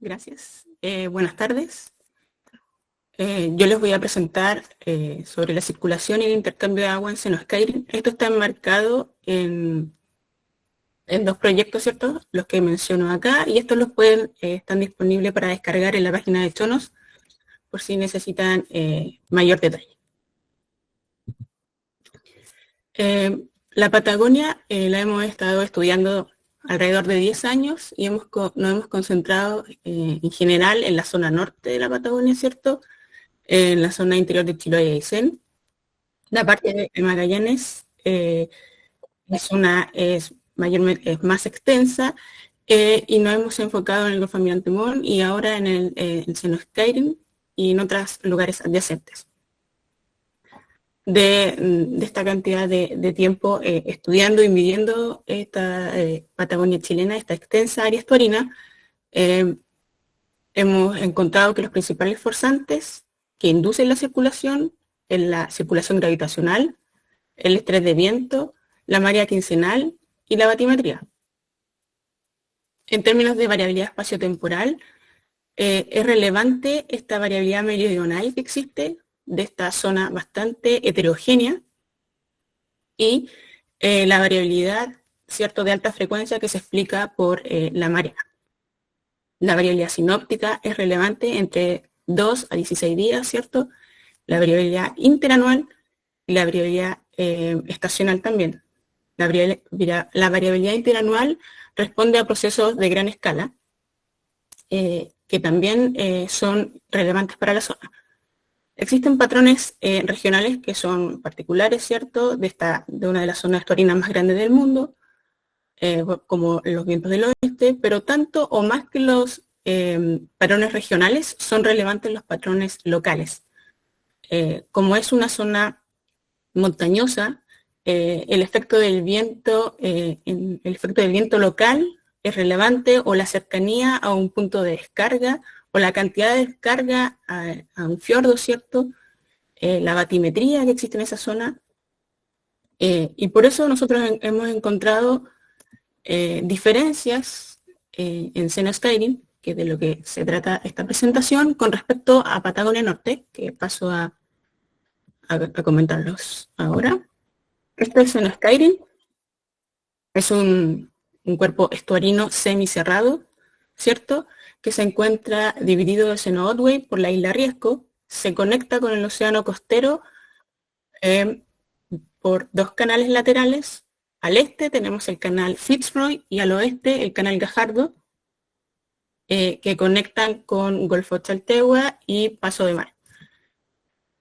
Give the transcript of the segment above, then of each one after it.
Gracias. Buenas tardes. Yo les voy a presentar sobre la circulación y el intercambio de agua en seno Skyrim. Esto está enmarcado en dos proyectos, ¿cierto? Los que menciono acá, y estos están disponibles para descargar en la página de Chonos, por si necesitan mayor detalle. La Patagonia la hemos estado estudiando alrededor de 10 años y nos hemos concentrado en general en la zona norte de la Patagonia, ¿cierto? En la zona interior de Chiloé y Aysén. La parte de Magallanes es más extensa y nos hemos enfocado en el Golfo Almirante Montt y ahora en el seno Skyrim y en otros lugares adyacentes. De esta cantidad de tiempo estudiando y midiendo esta Patagonia chilena, esta extensa área estuarina, hemos encontrado que los principales forzantes que inducen la circulación es la circulación gravitacional, el estrés de viento, la marea quincenal y la batimetría. En términos de variabilidad espaciotemporal, es relevante esta variabilidad meridional que existe de esta zona bastante heterogénea y la variabilidad, ¿cierto?, de alta frecuencia que se explica por la marea. La variabilidad sinóptica es relevante entre 2 a 16 días, ¿cierto? La variabilidad interanual y la variabilidad estacional también. La variabilidad interanual responde a procesos de gran escala que también son relevantes para la zona. Existen patrones regionales que son particulares, ¿cierto?, de una de las zonas estuarinas más grandes del mundo, como los vientos del oeste, pero tanto o más que los patrones regionales, son relevantes los patrones locales. Como es una zona montañosa, el efecto del viento local es relevante, o la cercanía a un punto de descarga, o la cantidad de descarga a un fiordo, ¿cierto? La batimetría que existe en esa zona. Y por eso nosotros hemos encontrado diferencias en seno Skyrim, que es de lo que se trata esta presentación, con respecto a Patagonia Norte, que paso a comentarlos ahora. Este es seno Skyrim. Es un cuerpo estuarino semicerrado, ¿cierto?, que se encuentra dividido de seno Otway por la isla Riesco. Se conecta con el océano costero por dos canales laterales. Al este tenemos el canal Fitzroy y al oeste el canal Gajardo, que conectan con Golfo Chaltehua y Paso de Mar.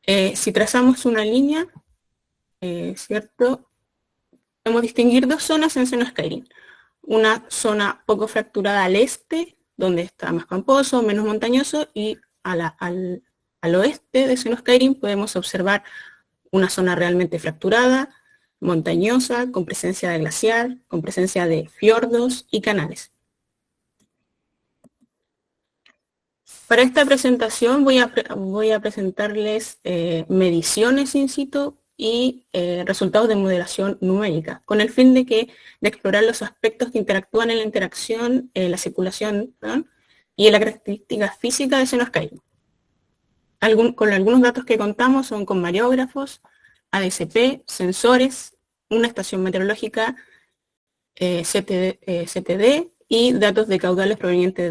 Si trazamos una línea, ¿cierto?, podemos distinguir dos zonas en seno Skyrim. Una zona poco fracturada al este, donde está más camposo, menos montañoso, y al oeste de seno Skyrim podemos observar una zona realmente fracturada, montañosa, con presencia de glaciar, con presencia de fiordos y canales. Para esta presentación voy a presentarles mediciones in situ y resultados de modelación numérica, con el fin de explorar los aspectos que interactúan en la interacción, la circulación, ¿no?, y en la característica física de seno Skyrim. Con algunos datos que contamos son con mareógrafos, ADCP, sensores, una estación meteorológica, CTD, y datos de caudales provenientes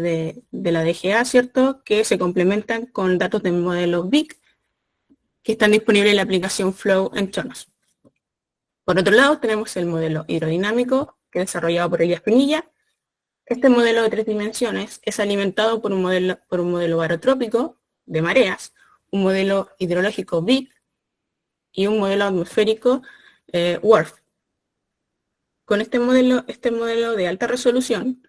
de la DGA, ¿cierto?, que se complementan con datos del modelo BIC, que están disponibles en la aplicación Flow en Chonos. Por otro lado, tenemos el modelo hidrodinámico, que es desarrollado por Elías Pinilla. Este modelo de 3 dimensiones es alimentado por un modelo barotrópico de mareas, un modelo hidrológico BIC y un modelo atmosférico WRF. Con este modelo de alta resolución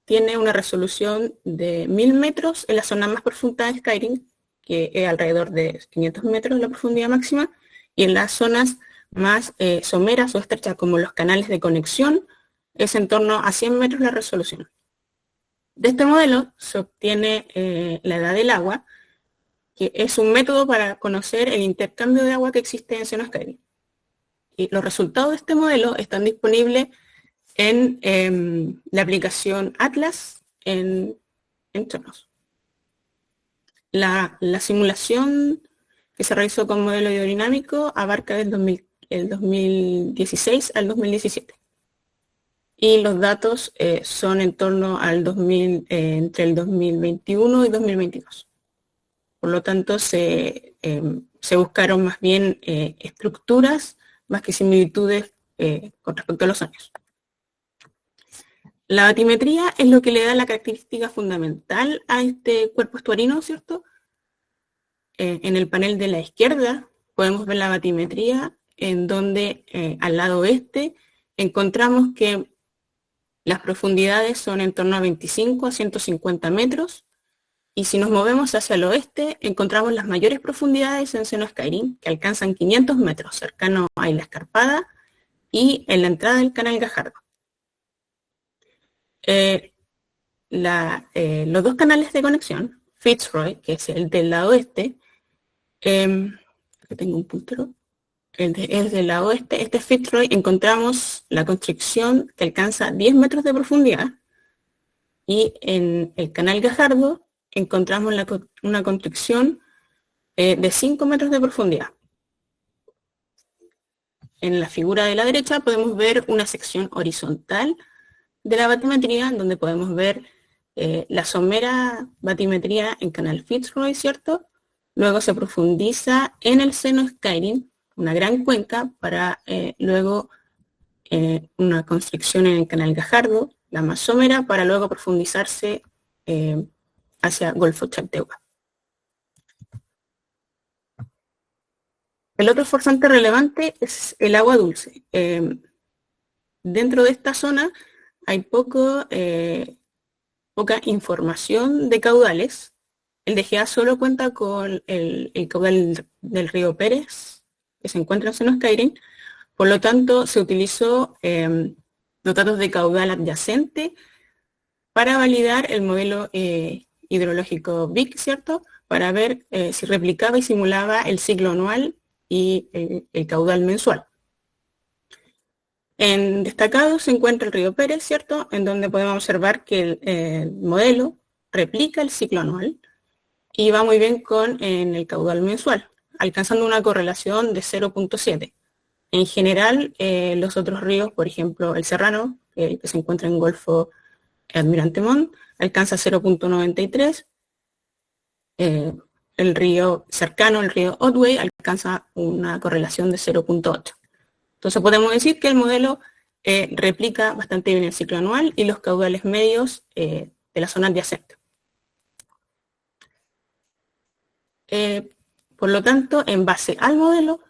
tiene una resolución de 1000 metros en la zona más profunda de Skyrim, que es alrededor de 500 metros la profundidad máxima, y en las zonas más someras o estrechas, como los canales de conexión, es en torno a 100 metros la resolución. De este modelo se obtiene la edad del agua, que es un método para conocer el intercambio de agua que existe en seno Skyrim. Y los resultados de este modelo están disponibles en la aplicación Atlas, en entornos. La simulación que se realizó con modelo hidrodinámico abarca el 2016 al 2017. Y los datos son en torno al entre el 2021 y 2022. Por lo tanto, se buscaron más bien estructuras más que similitudes con respecto a los años. La batimetría es lo que le da la característica fundamental a este cuerpo estuarino, ¿cierto? En el panel de la izquierda podemos ver la batimetría en donde al lado oeste encontramos que las profundidades son en torno a 25 a 150 metros y si nos movemos hacia el oeste encontramos las mayores profundidades en seno Skyryn que alcanzan 500 metros cercano a Isla Escarpada y en la entrada del canal Gajardo. Los dos canales de conexión, Fitzroy, que es el del lado oeste, aquí tengo un puntero, es del lado oeste, este Fitzroy, encontramos la construcción que alcanza 10 metros de profundidad y en el canal Gajardo encontramos una construcción de 5 metros de profundidad. En la figura de la derecha podemos ver una sección horizontal de la batimetría, donde podemos ver la somera batimetría en canal Fitzroy, ¿cierto? Luego se profundiza en el seno Skyryn, una gran cuenca, para luego una constricción en el canal Gajardo, la más somera, para luego profundizarse hacia Golfo Chaltehua. El otro forzante relevante es el agua dulce. Dentro de esta zona hay poca información de caudales. El DGA solo cuenta con el caudal del río Pérez, que se encuentra en seno Skyryn. Por lo tanto, se utilizó los datos de caudal adyacente para validar el modelo hidrológico BIC, ¿cierto? Para ver si replicaba y simulaba el ciclo anual y el caudal mensual. En destacado se encuentra el río Pérez, ¿cierto? En donde podemos observar que el modelo replica el ciclo anual y va muy bien en el caudal mensual, alcanzando una correlación de 0.7. En general, los otros ríos, por ejemplo, el Serrano, que se encuentra en Golfo Almirante Montt, alcanza 0.93. El río cercano, el río Otway, alcanza una correlación de 0.8. Entonces podemos decir que el modelo replica bastante bien el ciclo anual y los caudales medios de la zona adyacente. Por lo tanto, en base al modelo,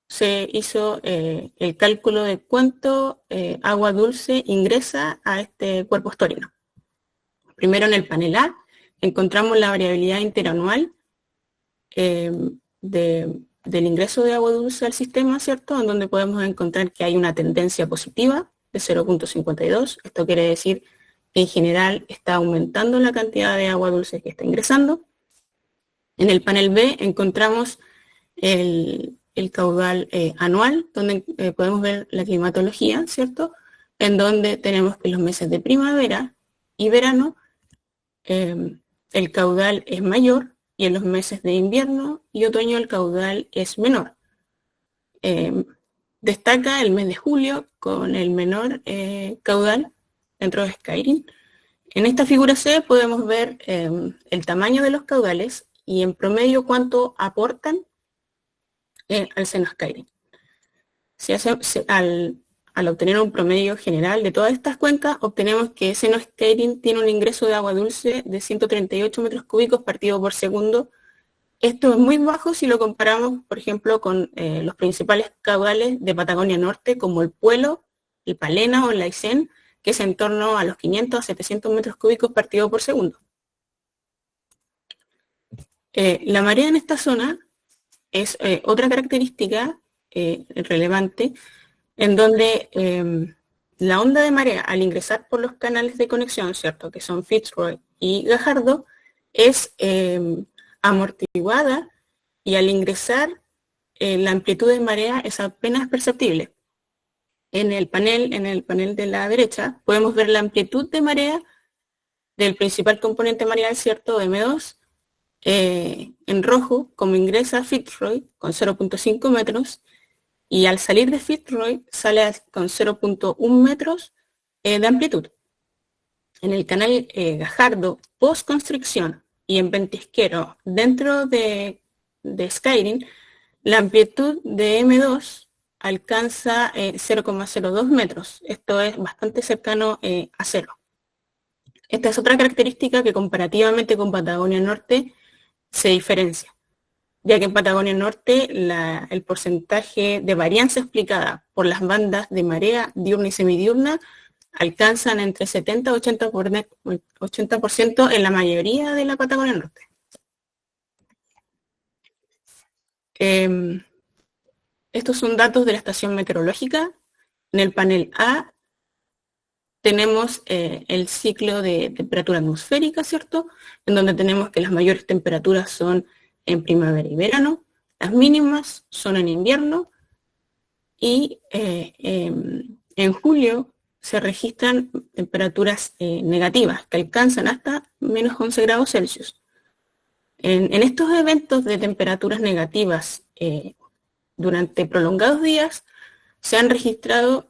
se hizo el cálculo de cuánto agua dulce ingresa a este cuerpo estuarino. Primero en el panel A encontramos la variabilidad interanual del ingreso de agua dulce al sistema, ¿cierto? En donde podemos encontrar que hay una tendencia positiva de 0.52. Esto quiere decir que en general está aumentando la cantidad de agua dulce que está ingresando. En el panel B encontramos el caudal anual, donde podemos ver la climatología, ¿cierto? En donde tenemos que en los meses de primavera y verano el caudal es mayor y en los meses de invierno y otoño el caudal es menor. Destaca el mes de julio con el menor caudal dentro de Skyryn. En esta figura C podemos ver el tamaño de los caudales y en promedio cuánto aportan al seno Skyryn. Al obtener un promedio general de todas estas cuencas, obtenemos que seno Skyryn tiene un ingreso de agua dulce de 138 metros cúbicos partido por segundo. Esto es muy bajo si lo comparamos, por ejemplo, con los principales caudales de Patagonia Norte, como el Puelo, el Palena o el Aysén, que es en torno a los 500 a 700 metros cúbicos partido por segundo. La marea en esta zona es otra característica relevante, en donde la onda de marea al ingresar por los canales de conexión, ¿cierto? Que son Fitzroy y Gajardo, es amortiguada y al ingresar la amplitud de marea es apenas perceptible. En el panel de la derecha podemos ver la amplitud de marea del principal componente mareal, ¿cierto? M2, en rojo, como ingresa Fitzroy con 0.5 metros, y al salir de Fitzroy sale con 0.1 metros de amplitud. En el canal Gajardo, post-constricción, y en Ventisquero, dentro de Skyrim, la amplitud de M2 alcanza 0,02 metros. Esto es bastante cercano a cero. Esta es otra característica que comparativamente con Patagonia Norte se diferencia, ya que en Patagonia Norte el porcentaje de varianza explicada por las bandas de marea diurna y semidiurna alcanzan entre 70 y 80% en la mayoría de la Patagonia Norte. Estos son datos de la estación meteorológica. En el panel A tenemos el ciclo de temperatura atmosférica, ¿cierto? En donde tenemos que las mayores temperaturas son en primavera y verano, las mínimas son en invierno, y en julio se registran temperaturas negativas que alcanzan hasta menos 11 grados Celsius. En estos eventos de temperaturas negativas durante prolongados días se han registrado,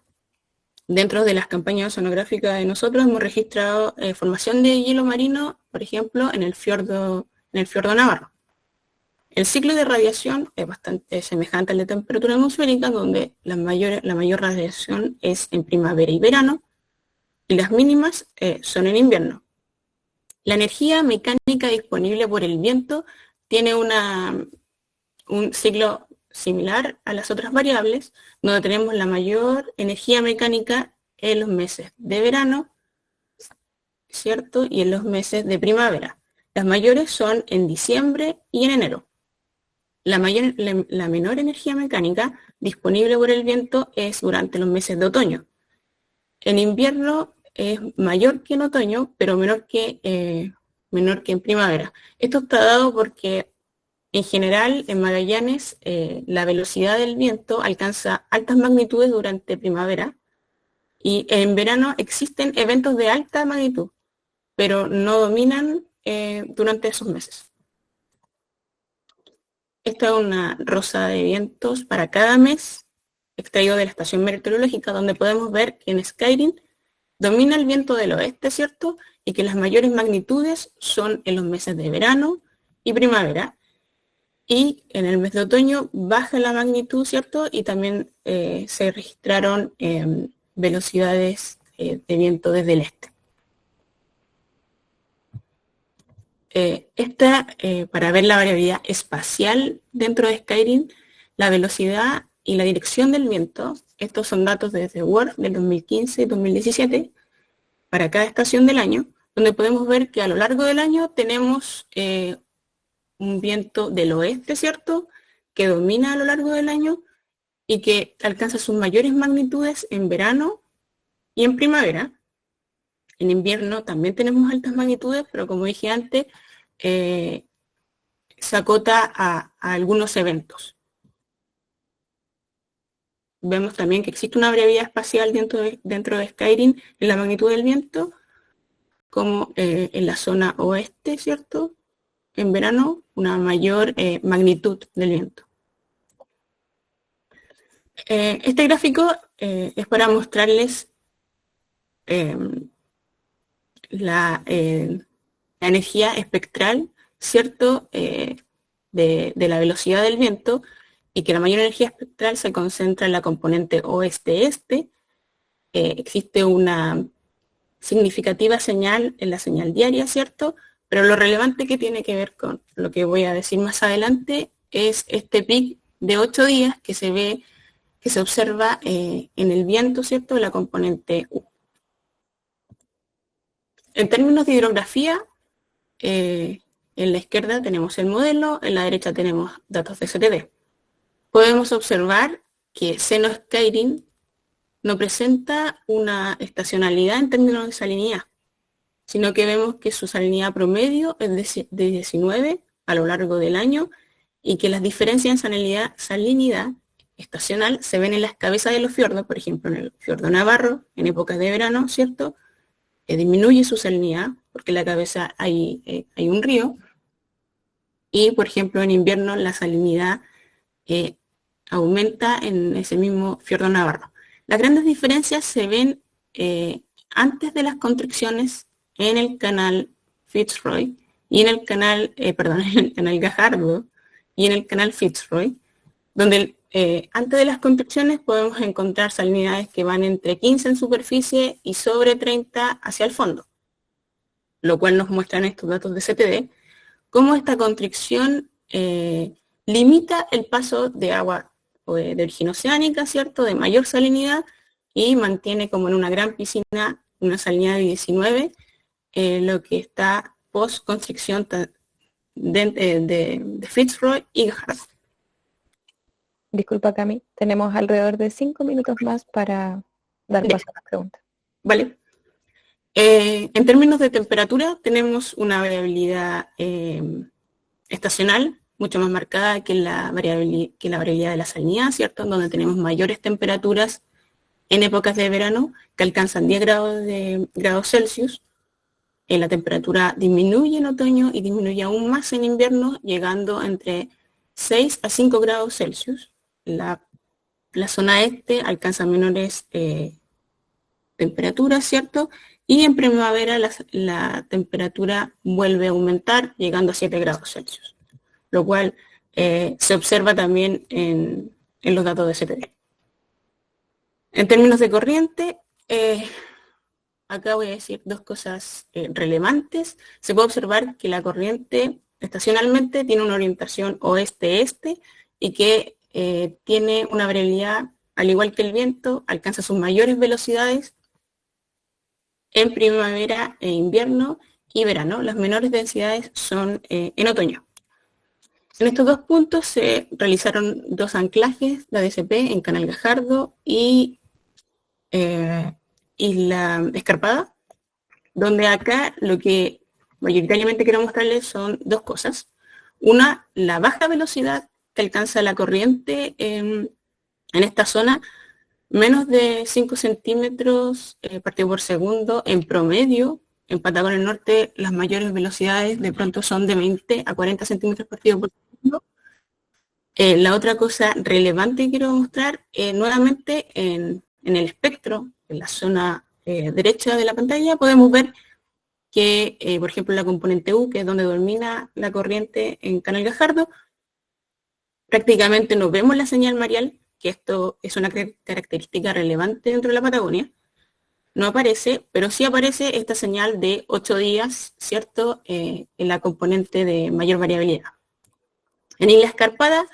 dentro de las campañas oceanográficas de nosotros, hemos registrado formación de hielo marino, por ejemplo, en el fiordo Navarro. El ciclo de radiación es bastante semejante al de temperatura atmosférica, donde la mayor radiación es en primavera y verano, y las mínimas son en invierno. La energía mecánica disponible por el viento tiene un ciclo similar a las otras variables, donde tenemos la mayor energía mecánica en los meses de verano, ¿cierto? Y en los meses de primavera. Las mayores son en diciembre y en enero. La menor energía mecánica disponible por el viento es durante los meses de otoño. En invierno es mayor que en otoño, pero menor que en primavera. Esto está dado porque, en general, en Magallanes, la velocidad del viento alcanza altas magnitudes durante primavera, y en verano existen eventos de alta magnitud, pero no dominan durante esos meses. Esta es una rosa de vientos para cada mes, extraído de la estación meteorológica, donde podemos ver que en Skyrim domina el viento del oeste, ¿cierto? Y que las mayores magnitudes son en los meses de verano y primavera. Y en el mes de otoño baja la magnitud, ¿cierto? Y también se registraron velocidades de viento desde el este. Para ver la variabilidad espacial dentro de Skyrim, la velocidad y la dirección del viento, estos son datos desde WRF del 2015 y 2017, para cada estación del año, donde podemos ver que a lo largo del año tenemos un viento del oeste, ¿cierto?, que domina a lo largo del año y que alcanza sus mayores magnitudes en verano y en primavera. En invierno también tenemos altas magnitudes, pero como dije antes, se acota a algunos eventos. Vemos también que existe una variabilidad espacial dentro de Skyrim en la magnitud del viento, como en la zona oeste, ¿cierto? En verano, una mayor magnitud del viento. Este gráfico es para mostrarles la energía espectral, ¿cierto?, de la velocidad del viento, y que la mayor energía espectral se concentra en la componente oeste-este. Existe una significativa señal en la señal diaria, ¿cierto? Pero lo relevante que tiene que ver con lo que voy a decir más adelante es este pic de 8 días que se ve, que se observa en el viento, ¿cierto?, de la componente U. En términos de hidrografía, en la izquierda tenemos el modelo, en la derecha tenemos datos de STD. Podemos observar que seno Skyrim no presenta una estacionalidad en términos de salinidad, sino que vemos que su salinidad promedio es de 19 a lo largo del año, y que las diferencias en salinidad estacional se ven en las cabezas de los fiordos, por ejemplo en el fiordo Navarro, en épocas de verano, ¿cierto?, disminuye su salinidad, porque en la cabeza hay un río, y por ejemplo en invierno la salinidad aumenta en ese mismo fiordo navarro. Las grandes diferencias se ven antes de las constricciones en el canal Fitzroy y en el canal, en el canal Gajardo y en el canal Fitzroy, donde antes de las constricciones podemos encontrar salinidades que van entre 15 en superficie y sobre 30 hacia el fondo, lo cual nos muestran estos datos de CTD, cómo esta constricción limita el paso de agua de origen oceánica, ¿cierto?, de mayor salinidad, y mantiene como en una gran piscina una salinidad de 19, lo que está post-constricción de Fitzroy y Gajardo. Disculpa, Cami, tenemos alrededor de 5 minutos más para dar paso a las preguntas. Vale. En términos de temperatura, tenemos una variabilidad estacional mucho más marcada que la variabilidad de la salinidad, ¿cierto? Donde tenemos mayores temperaturas en épocas de verano que alcanzan 10 grados Celsius. La temperatura disminuye en otoño y disminuye aún más en invierno, llegando entre 6 a 5 grados Celsius. La zona este alcanza menores temperaturas, ¿cierto? Y en primavera la temperatura vuelve a aumentar, llegando a 7 grados Celsius, lo cual se observa también en los datos de CTD. En términos de corriente, acá voy a decir dos cosas relevantes. Se puede observar que la corriente estacionalmente tiene una orientación oeste-este y que tiene una variabilidad, al igual que el viento, alcanza sus mayores velocidades en primavera e invierno y verano. Las menores densidades son en otoño. En estos dos puntos se realizaron dos anclajes, la DCP en Canal Gajardo y la Escarpada, donde acá lo que mayoritariamente quiero mostrarles son dos cosas. Una, la baja velocidad que alcanza la corriente en esta zona, menos de 5 centímetros partido por segundo en promedio. En Patagonia Norte las mayores velocidades de pronto son de 20 a 40 centímetros partido por segundo. La otra cosa relevante que quiero mostrar, nuevamente en el espectro, en la zona derecha de la pantalla, podemos ver que, por ejemplo, la componente U, que es donde domina la corriente en Canal Gajardo, prácticamente no vemos la señal mareal, que esto es una característica relevante dentro de la Patagonia. No aparece, pero sí aparece esta señal de 8 días, ¿cierto?, en la componente de mayor variabilidad. En Isla Escarpada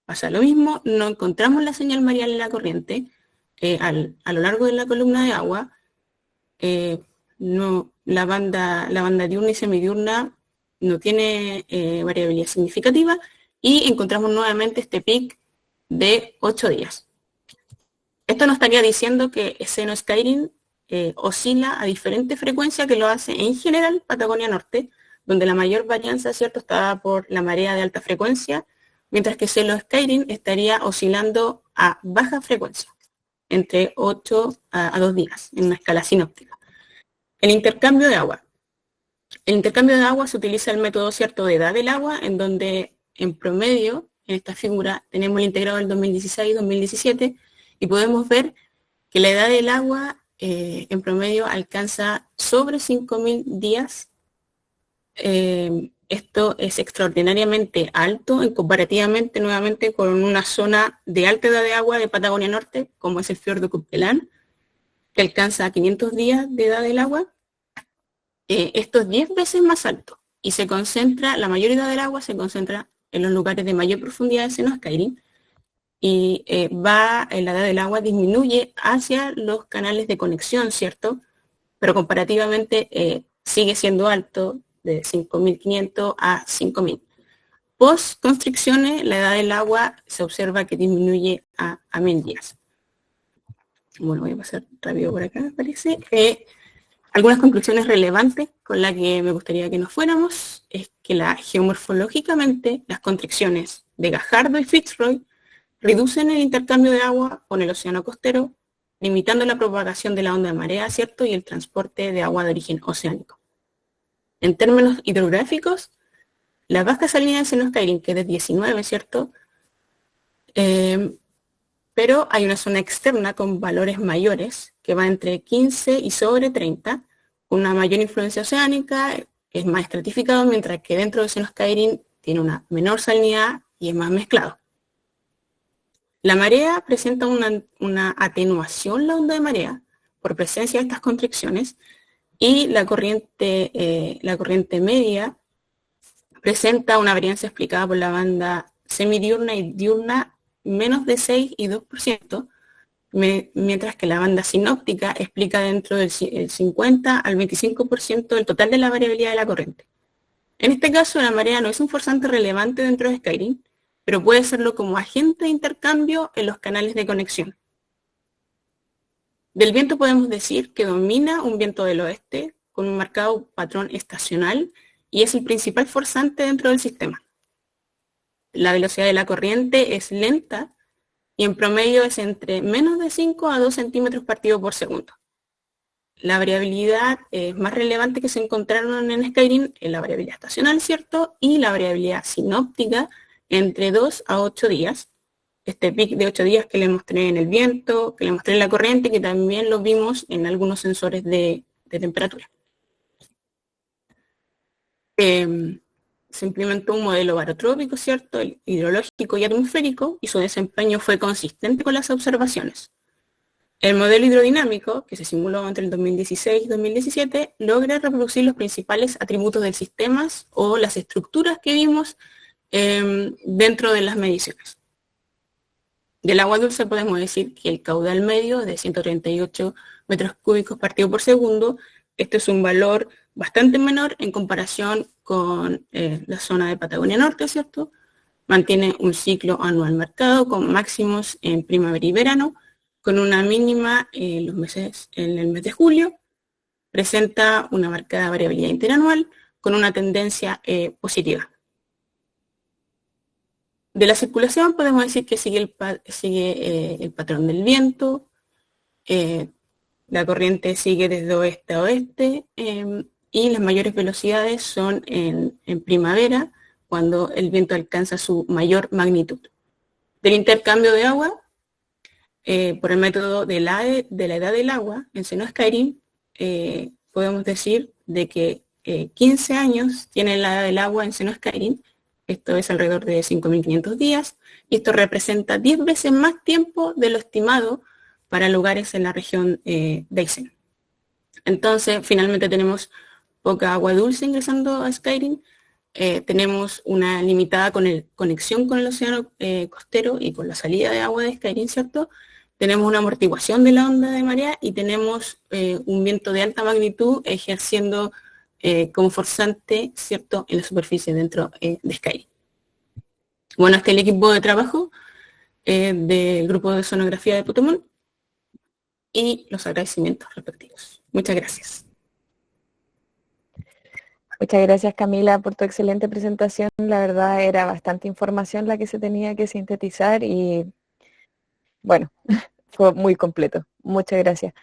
pasa lo mismo, no encontramos la señal mareal en la corriente a lo largo de la columna de agua. La banda diurna y semidiurna no tiene variabilidad significativa, y encontramos nuevamente este pic de 8 días. Esto nos estaría diciendo que Seno Skyrim oscila a diferente frecuencia que lo hace en general Patagonia Norte, donde la mayor varianza, ¿cierto?, está por la marea de alta frecuencia, mientras que Seno Skyrim estaría oscilando a baja frecuencia, entre 8 a 2 días, en una escala sinóptica. El intercambio de agua. El intercambio de agua se utiliza el método, ¿cierto?, de edad del agua, en donde en promedio, en esta figura, tenemos el integrado del 2016-2017, y podemos ver que la edad del agua en promedio alcanza sobre 5.000 días. Esto es extraordinariamente alto comparativamente nuevamente con una zona de alta edad de agua de Patagonia Norte, como es el fiordo Kuppelan, que alcanza 500 días de edad del agua. Esto es 10 veces más alto, y se concentra, la mayor edad del agua se concentra en los lugares de mayor profundidad de Seno Skyrim, y la edad del agua disminuye hacia los canales de conexión, ¿cierto? Pero comparativamente sigue siendo alto, de 5.500 a 5.000. Post constricciones, la edad del agua se observa que disminuye a 1.000 días. Bueno, voy a pasar rápido por acá, me parece. Algunas conclusiones relevantes con las que me gustaría que nos fuéramos es que geomorfológicamente las constricciones de Gajardo y Fitzroy reducen el intercambio de agua con el océano costero, limitando la propagación de la onda de marea, ¿cierto?, y el transporte de agua de origen oceánico. En términos hidrográficos, la baja salinidad del seno Skyrim, que es de 19, ¿cierto? Pero hay una zona externa con valores mayores, que va entre 15 y sobre 30, con una mayor influencia oceánica, es más estratificado, mientras que dentro del seno Skyrim tiene una menor salinidad y es más mezclado. La marea presenta una atenuación, la onda de marea, por presencia de estas constricciones, y la corriente media presenta una varianza explicada por la banda semidiurna y diurna menos de 6 y 2%, mientras que la banda sinóptica explica dentro del 50 al 25% del total de la variabilidad de la corriente. En este caso, la marea no es un forzante relevante dentro de Skyrim, pero puede serlo como agente de intercambio en los canales de conexión. Del viento podemos decir que domina un viento del oeste con un marcado patrón estacional y es el principal forzante dentro del sistema. La velocidad de la corriente es lenta y en promedio es entre menos de 5 a 2 centímetros partido por segundo. La variabilidad más relevante que se encontraron en Skyrim es la variabilidad estacional, ¿cierto? Y la variabilidad sinóptica entre 2 a 8 días. Este pic de 8 días que les mostré en el viento, que les mostré en la corriente, que también lo vimos en algunos sensores de temperatura. Se implementó un modelo barotrópico, ¿cierto? El hidrológico y atmosférico, y su desempeño fue consistente con las observaciones. El modelo hidrodinámico, que se simuló entre el 2016 y 2017, logra reproducir los principales atributos del sistema o las estructuras que vimos dentro de las mediciones. Del agua dulce podemos decir que el caudal medio es de 138 metros cúbicos partido por segundo. Este es un valor bastante menor en comparación con la zona de Patagonia Norte, ¿cierto? Mantiene un ciclo anual marcado con máximos en primavera y verano, con una mínima en el mes de julio. Presenta una marcada variabilidad interanual con una tendencia positiva. De la circulación podemos decir que sigue el patrón del viento, la corriente sigue desde oeste a oeste y las mayores velocidades son en primavera, cuando el viento alcanza su mayor magnitud. Del intercambio de agua, por el método de la edad del agua, en seno Skyrim, podemos decir de que 15 años tiene la edad del agua en seno Skyrim. Esto es alrededor de 5.500 días, y esto representa 10 veces más tiempo de lo estimado para lugares en la región de Eisen. Entonces, finalmente tenemos poca agua dulce ingresando a Skyrim, tenemos una limitada conexión con el océano costero y con la salida de agua de Skyrim, ¿cierto? Tenemos una amortiguación de la onda de marea y tenemos un viento de alta magnitud ejerciendo como forzante, ¿cierto?, en la superficie dentro de Skyrim. Bueno, este es el equipo de trabajo del grupo de sonografía de Putemón y los agradecimientos respectivos. Muchas gracias. Muchas gracias, Camila, por tu excelente presentación. La verdad era bastante información la que se tenía que sintetizar y bueno, fue muy completo. Muchas gracias.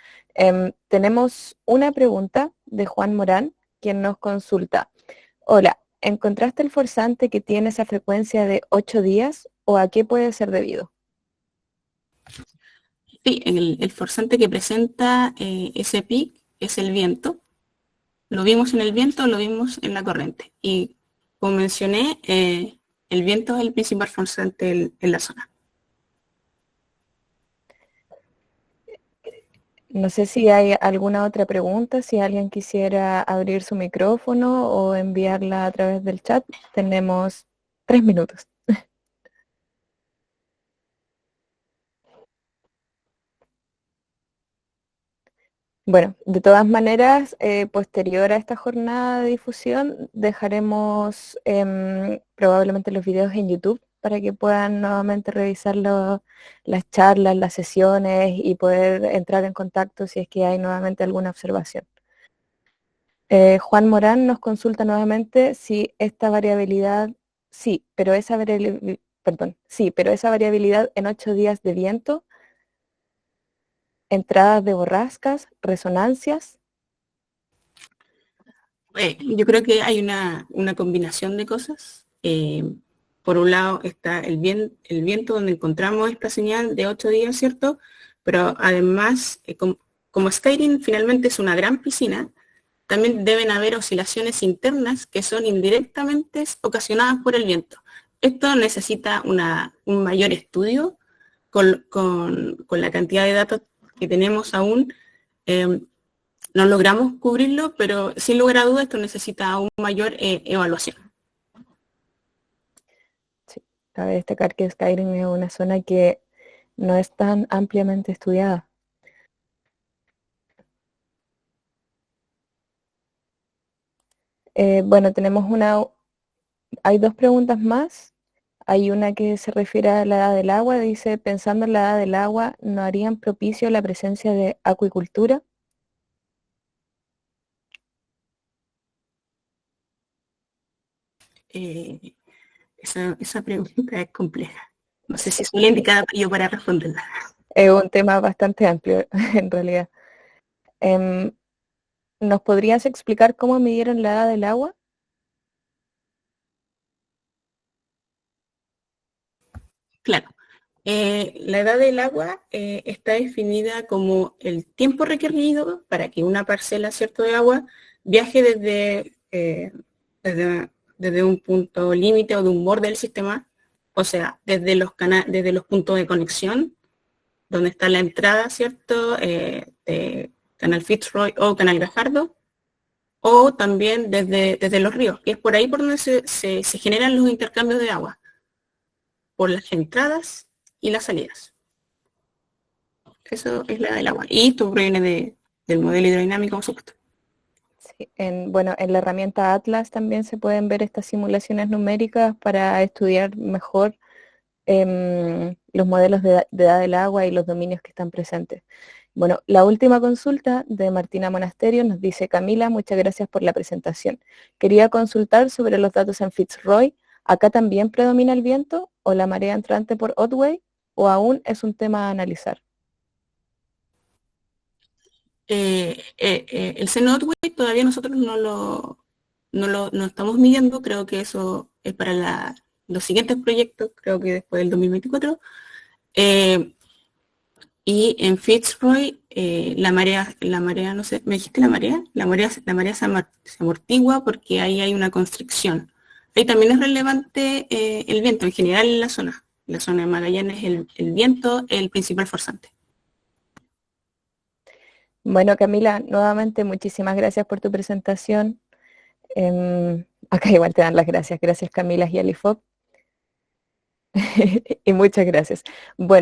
Tenemos una pregunta de Juan Morán, quien nos consulta. Hola, ¿encontraste el forzante que tiene esa frecuencia de 8 días o a qué puede ser debido? Sí, el forzante que presenta ese pic es el viento. Lo vimos en el viento, lo vimos en la corriente. Y como mencioné, el viento es el principal forzante en la zona. No sé si hay alguna otra pregunta, si alguien quisiera abrir su micrófono o enviarla a través del chat. Tenemos 3 minutos. Bueno, de todas maneras, posterior a esta jornada de difusión, dejaremos probablemente los videos en YouTube para que puedan nuevamente revisar las charlas, las sesiones y poder entrar en contacto si es que hay nuevamente alguna observación. Juan Morán nos consulta nuevamente si esta variabilidad, sí, pero esa variabilidad en 8 días de viento, entradas de borrascas, resonancias. Yo creo que hay una combinación de cosas. Por un lado está el viento donde encontramos esta señal de 8 días, ¿cierto? Pero además, como Skyrim finalmente es una gran piscina, también deben haber oscilaciones internas que son indirectamente ocasionadas por el viento. Esto necesita un mayor estudio con la cantidad de datos que tenemos aún. eh, no logramos cubrirlo, pero sin lugar a dudas esto necesita aún mayor evaluación. Sí, cabe destacar que Skyrim es una zona que no es tan ampliamente estudiada. Bueno, hay dos preguntas más. Hay una que se refiere a la edad del agua, dice, pensando en la edad del agua, ¿no harían propicio la presencia de acuicultura? Eh, esa pregunta es compleja. No sé si soy la indicada yo para responderla. Es un tema bastante amplio, en realidad. Em, ¿Nos podrías explicar cómo midieron la edad del agua? Claro, la edad del agua está definida como el tiempo requerido para que una parcela, ¿cierto?, de agua viaje desde un punto límite o de un borde del sistema, o sea, desde los puntos de conexión, donde está la entrada, ¿cierto?, de Canal Fitzroy o Canal Gajardo, o también desde los ríos, que es por ahí por donde se generan los intercambios de agua, por las entradas y las salidas. Eso es la del agua. Y esto proviene del modelo hidrodinámico, por supuesto. Sí, bueno, en la herramienta Atlas también se pueden ver estas simulaciones numéricas para estudiar mejor los modelos de edad del agua y los dominios que están presentes. Bueno, la última consulta de Martina Monasterio nos dice: Camila, muchas gracias por la presentación. Quería consultar sobre los datos en Fitzroy. ¿Acá también predomina el viento o la marea entrante por Otway o aún es un tema a analizar? El seno Otway todavía nosotros no estamos midiendo, creo que eso es para los siguientes proyectos, creo que después del 2024. Eh, y en Fitzroy, la marea, no sé, ¿me dijiste la marea? La marea se amortigua porque ahí hay una constricción. Ahí también es relevante el viento en general en la zona. La zona de Magallanes, el viento es el principal forzante. Bueno, Camila, nuevamente muchísimas gracias por tu presentación. Acá igual te dan las gracias. Gracias, Camila y Alifop. Y muchas gracias. Bueno.